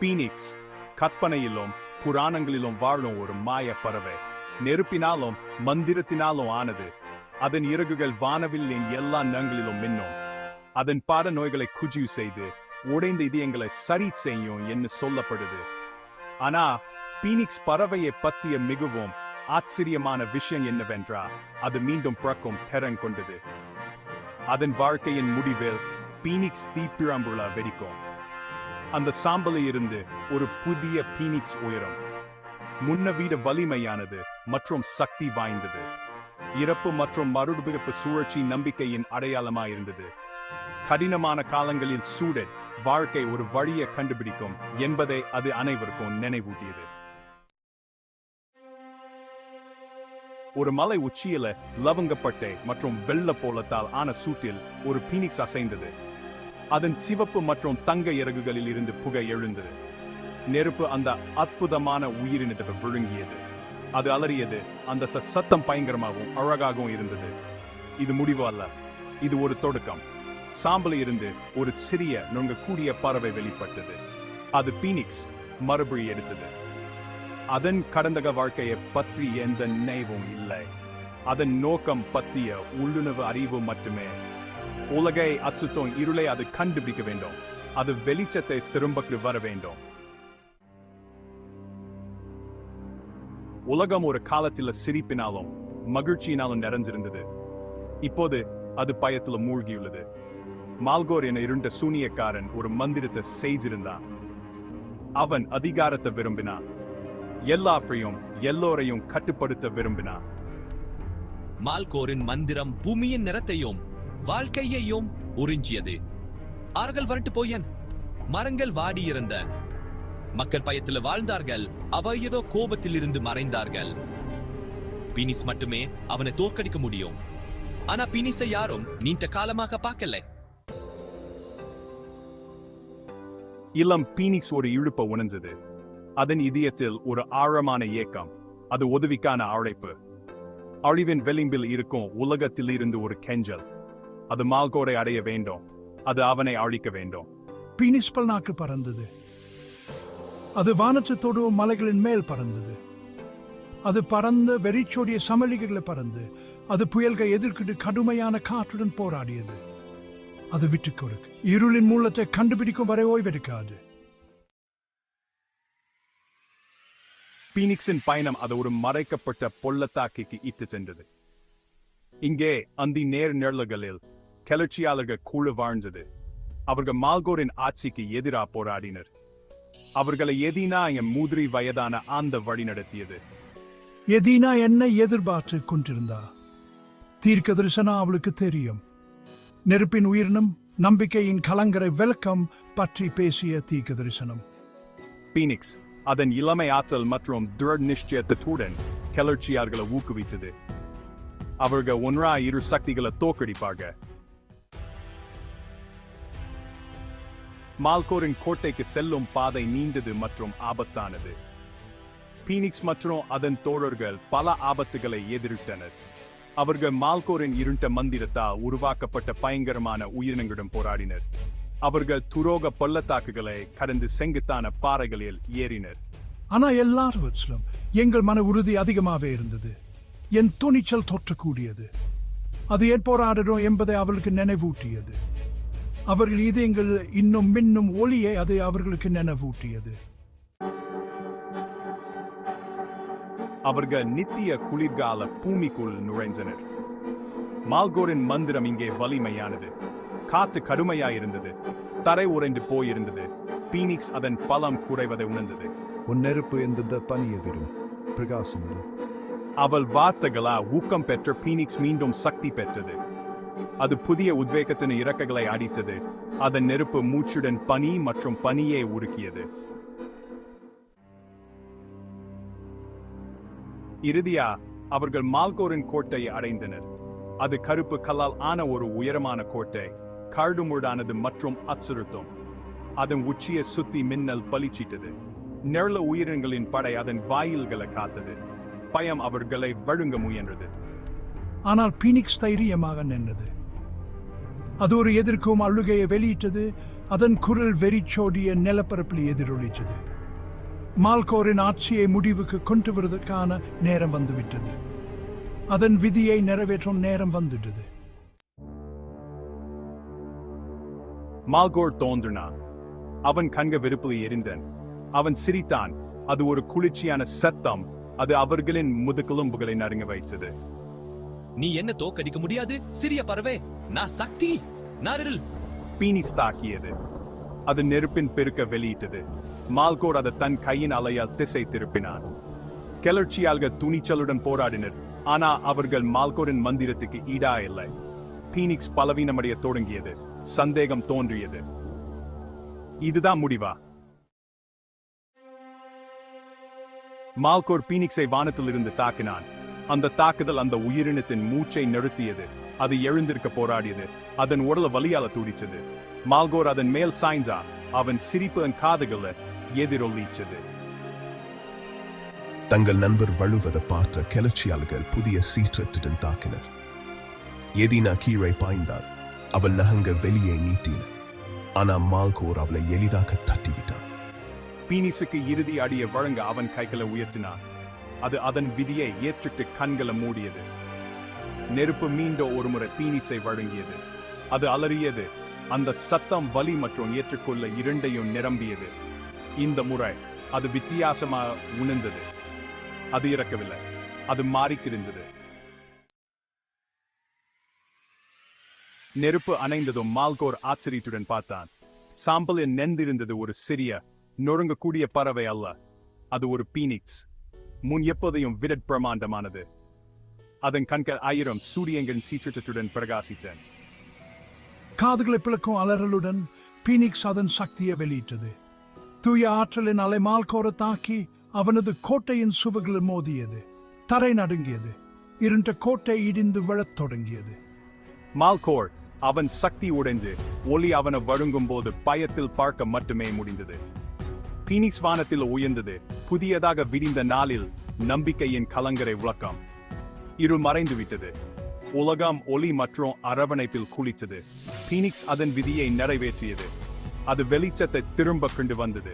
Phoenix கற்பனையிலும் புராணங்களிலும் வாழும் ஒரு மாய பறவை. நெருப்பினாலும் மந்திரத்தினாலும் ஆனது. அதன் இறகுகள் வானவில்லின் எல்லா நங்களிலும் மின்னும். அதன் பாட நோய்களை குஜிவு செய்து உடைந்த இதயங்களை சரி செய்யும் என்று சொல்லப்படுது. ஆனா பீனிக்ஸ் பறவையை பற்றிய மிகவும் ஆச்சரியமான விஷயம் என்னவென்றால் அது மீண்டும் பிறக்கும் திறன் கொண்டது. அதன் வாழ்க்கையின் முடிவில் பீனிக்ஸ் தீப்பிழம்புல வெடிக்கும். அந்த சாம்பலில் இருந்து ஒரு புதிய பீனிக்ஸ் உயரும். முன்னவிட வலிமையானது மற்றும் சக்தி வாய்ந்தது. இறப்பு மற்றும் மறுபிறப்பு சுழற்சி நம்பிக்கையின் அடையாளமாயிருந்தது. கடினமான காலங்களில் சூழல் வாழ்க்கை ஒரு வழியை கண்டுபிடிக்கும் என்பதை அது அனைவருக்கும் நினைவூட்டியது. ஒரு மலை உச்சியில லவங்கப்பட்டை மற்றும் வெள்ள போலத்தால் ஆன சூட்டில் ஒரு பீனிக்ஸ் அசைந்தது. அதன் சிவப்பு மற்றும் தங்க இறகுகளில் இருந்து புகை எழுந்தது. நெருப்பு அந்த அற்புதமான உயிரினத்தை விழுங்கியது. அது அலறியது. அந்த சத்தம் பயங்கரமாகவும் அழகாகவும் இருந்தது. இது முடிவு அல்ல, இது ஒரு தொடக்கம். சாம்பலில் இருந்து ஒரு சிறிய நுங்கக்கூடிய பறவை வெளிப்பட்டது. அது பீனிக்ஸ் மறுபடி எடுத்தது. அதன் கடந்த வாழ்க்கையை பற்றி எந்த நினைவும் இல்லை. அதன் நோக்கம் பற்றிய உள்ளுணர்வு அறிவு மட்டுமே. உலகை அச்சுத்தோம் இருளை அது கண்டுபிடிக்க வேண்டும். அது வெளிச்சத்தை திரும்ப வர வேண்டும். உலகம் ஒரு காலத்தில் சிரிப்பினாலும் மகிழ்ச்சியினாலும் நிறைஞ்சிருந்தது. இப்போது அது பயத்தில் மூழ்கியுள்ளது. மால்கோர் என இருண்ட சூனியக்காரன் ஒரு மந்திரத்தை செய்திருந்தான். அவன் அதிகாரத்தை விரும்பினான். எல்லாவற்றையும் எல்லோரையும் கட்டுப்படுத்த விரும்பினான். மால்கோரின் மந்திரம் பூமியின் நிறத்தையும் வாழ்க்கையையும் உறிஞ்சியது. ஆறுகள் வறட்டு போயன், மரங்கள் வாடியிருந்த. மக்கள் பயத்தில் வாழ்ந்தார்கள். அவ ஏதோ கோபத்தில் இருந்து மறைந்தார்கள். பீனிஸ் மட்டுமே அவனை தோற்கடிக்க முடியும். ஆனா பீனிஸை யாரும் நீண்ட காலமாக பார்க்கல. இளம் பீனிக்ஸ் ஒரு இழுப்ப உணர்ந்தது. அதன் இதயத்தில் ஒரு ஆழமான ஏக்கம். அது உதவிக்கான அழைப்பு. அழிவின் விளிம்பில் இருக்கும் உலகத்தில் இருந்து ஒரு கெஞ்சல். அது மால்கோரை அடைய வேண்டும். அது அவனை அழிக்க வேண்டும். பீனிக்ஸ் பல்நாக்கு பறந்தது. அது வானத்தோடு மலைகளின் மேல் பறந்தது. அது பறந்த வெறிச்சோடிய சமளிகளை பறந்து அது புயல்கள் எதிர்க்கிட்டு கடுமையான காற்றுடன் போராடியது. அது விட்டு கொடுக்கு இருளின் மூலத்தை கண்டுபிடிக்கும் வரை ஓய்வெடுக்காது. பீனிக்ஸின் பயணம் அது ஒரு மறைக்கப்பட்ட பொள்ளத்தாக்கிக்கு இட்டு சென்றது. இங்கே அந்தி நேர் நிழல்களில் கிளர்ச்சியாளர்கள் குழு வாழ்ந்தது. அவர்கள் மால்கோரின் ஆட்சிக்கு எதிராக போராடினர். அவர்களை எதினா மூதிரி வயதான அந்த வழி நடத்தியது. எதினா என்ன எதிர்பார்த்து கொண்டிருந்தா? தீர்க்க தரிசனம் அவளுக்கு தெரியும். நெருப்பின் உயிரினம் நம்பிக்கையின் கலங்கரை விளக்கம் பற்றி பேசிய தீர்க்க தரிசனம். பீனிக்ஸ் அதன் இளமை ஆற்றல் மற்றும் திட நிச்சயத்துடன் கிளர்ச்சியாளர்களை ஊக்குவித்தது. அவர்கள் ஒன்றா இரு சக்திகளை தோற்கடிப்பார்கள். மால்கோரின் கோட்டைக்கு செல்லும் பாதை நீண்டது மற்றும் ஆபத்தானது. பீனிக்ஸ் மற்றும் அதன் தோழர்கள் பல ஆபத்துகளை எதிர்த்தனர். அவர்கள் மால்கோரின் இருண்ட மந்திரத்தால் உருவாக்கப்பட்ட பயங்கரமான உயிரினங்களுடன் போராடினர். அவர்கள் துரோக பள்ளத்தாக்குகளை கடந்து செங்குத்தான பாறைகளில் ஏறினர். ஆனா எல்லாரும் எங்கள் மன உறுதி அதிகமாகவே இருந்தது. என் துணிச்சல் தொற்றக்கூடியது. அது ஏன் போராடுறோம் என்பதை அவர்களுக்கு நினைவூட்டியது. அவர்கள் இதயங்கள் இன்னும் மின்னும் ஒளியை அது அவர்களுக்கு நினைவூட்டியது. அவர்கள் நித்திய குளிர்கால பூமிக்குள் நுழைந்தனர். மால்கோரின் மந்திரம் இங்கே வலிமையானது. காற்று கடுமையாயிருந்தது. தரை உறைந்து போயிருந்தது. பீனிக்ஸ் அதன் பலம் குறைவதை உணர்ந்தது. உன் நெருப்பு எந்த பணியை விடும் பிரகாசம். அவள் வார்த்தைகளா ஊக்கம் பெற்ற பீனிக்ஸ் மீண்டும் சக்தி பெற்றது. அது புதிய உத்வேகத்தின் இறக்கைகளை அடித்தது. அதன் நெருப்பு மூச்சுடன் பனி மற்றும் பனியை உருக்கியது. இறுதியா அவர்கள் மால்கோரின் கோட்டையை அடைந்தனர். அது கருப்பு கல்லால் ஆன ஒரு உயரமான கோட்டை. கரடுமுரடானது மற்றும் அச்சுறுத்தும். அதன் உச்சியை சுத்தி மின்னல் பளிச்சிட்டது. நிழல உயிரினங்களின் படை அதன் வாயில்களை காத்தது. பயம் அவர்களை வழுங்க முயன்றது. ஆனால் பீனிக்ஸ் தைரியமாக நின்றது. அது ஒரு எதிர்க்கும் அழுகையை வெளியிட்டது. அதன் குரல் வெறிச்சோடிய நிலப்பரப்பில் எதிரொலித்தது. மால்கோரின் ஆட்சியை முடிவுக்கு கொண்டு வருவதற்கான நேரம் வந்துவிட்டது. அதன் விதியை நிறைவேற்றும் நேரம் வந்துட்டது. மால்கோர் தோன்றினான். அவன் கண்க வெறுப்பில் எரிந்தான். அவன் சிரித்தான். அது ஒரு குளிர்ச்சியான சத்தம். அது அவர்களின் முதுகெலும்புகளை நறுங்க வைத்தது. நீ என்ன தோக்கடிக்க முடியாது சிறிய பறவை. நான் சக்தி, நான் இருள். பீனிக்ஸ் தாக்கியது. அது நெருப்பின் பெருக்க வெளியிட்டது. மால்கோர் அதை தன் கையின் அலையால் திசை திருப்பினான். கிளர்ச்சியாளர்கள் துணிச்சலுடன் போராடினர். ஆனா அவர்கள் மால்கோரின் மந்திரத்துக்கு ஈடா இல்லை. பீனிக்ஸ் பலவீனமடைய தொடங்கியது. சந்தேகம் தோன்றியது. இதுதான் முடிவா? மால்கோர் பீனிக்ஸை வானத்திலிருந்து தாக்கினான். அந்த தாக்குதல் அந்த உயிரினத்தின் மூச்சை நிறுத்தியது. அது எழுந்திருக்க போராடியது. அதன் உடல வலியால துடிச்சது. மால்கோர் அதன் மேல் சாய்ந்தா. அவன் சிரிப்பு காதுகளை எதிரொலிச்சது. தங்கள் நண்பர் வழுவதை பார்த்த கிளர்ச்சியாளர்கள் புதிய சீற்றத்துடன் தாக்கினர். எதினா கீழே பாய்ந்தாள். அவள் நகங்க வெளியே நீட்டின. ஆனா மால்கோர் அவளை எளிதாக தட்டிவிட்டான். பீனிக்ஸுக்கு இறுதி அடியை வழங்க அவன் கைகளை உயர்த்தினான். அது அதன் விதியை ஏற்றுட்டு கண்களை மூடியது. நெருப்பு மீண்டும் ஒருமுறை பீனிக்ஸை வழங்கியது. அது அலறியது. அந்த சத்தம் வலி மற்றும் ஏற்றுக்கொள்ள இரண்டையும் நிரம்பியது. இந்த முறை அது வித்தியாசமாக உணர்ந்தது. அது இறக்கவில்லை. அது மாறித்திருந்தது. நெருப்பு அணைந்ததும் மால்கோர் ஆச்சரியத்துடன் பார்த்தான். சாம்பலில் நெந்திருந்தது ஒரு சிறிய நொறுங்கக்கூடிய பறவை அல்ல. அது ஒரு பீனிக்ஸ். முன் எப்போதையும் விட பிரமாண்டமானது. அதன் கண்கள் 1000 சூரியங்களின் சீற்றத்துடன் பிரகாசித்தன. காதுகளை பிளக்கும் அலறலுடன் பீனிக்ஸ் அதன் சக்தியை வெளியிட்டது. தூய ஆற்றலின் அலை மால்கோரை தாக்கி அவனது கோட்டையின் சுவர்களில் மோதியது. தரை நடுங்கியது. இருண்ட கோட்டை இடிந்து விழத் தொடங்கியது. மால்கோர் அவன் சக்தி உடைஞ்சு ஒளி அவனை வழங்கும் போது பயத்தில் பார்க்க மட்டுமே முடிந்தது. பீனிக்ஸ் வானத்தில் உயர்ந்தது. புதியதாக விடிந்த நாளில் நம்பிக்கையின் கலங்கரை விளக்கம். இருள் மறைந்து விட்டது. உலகம் ஒளி மற்றும் அரவணைப்பில் குளித்தது. பீனிக்ஸ் அதன் விதியை நிறைவேற்றியது. அது வெளிச்சத்தை திரும்ப கொண்டு வந்தது.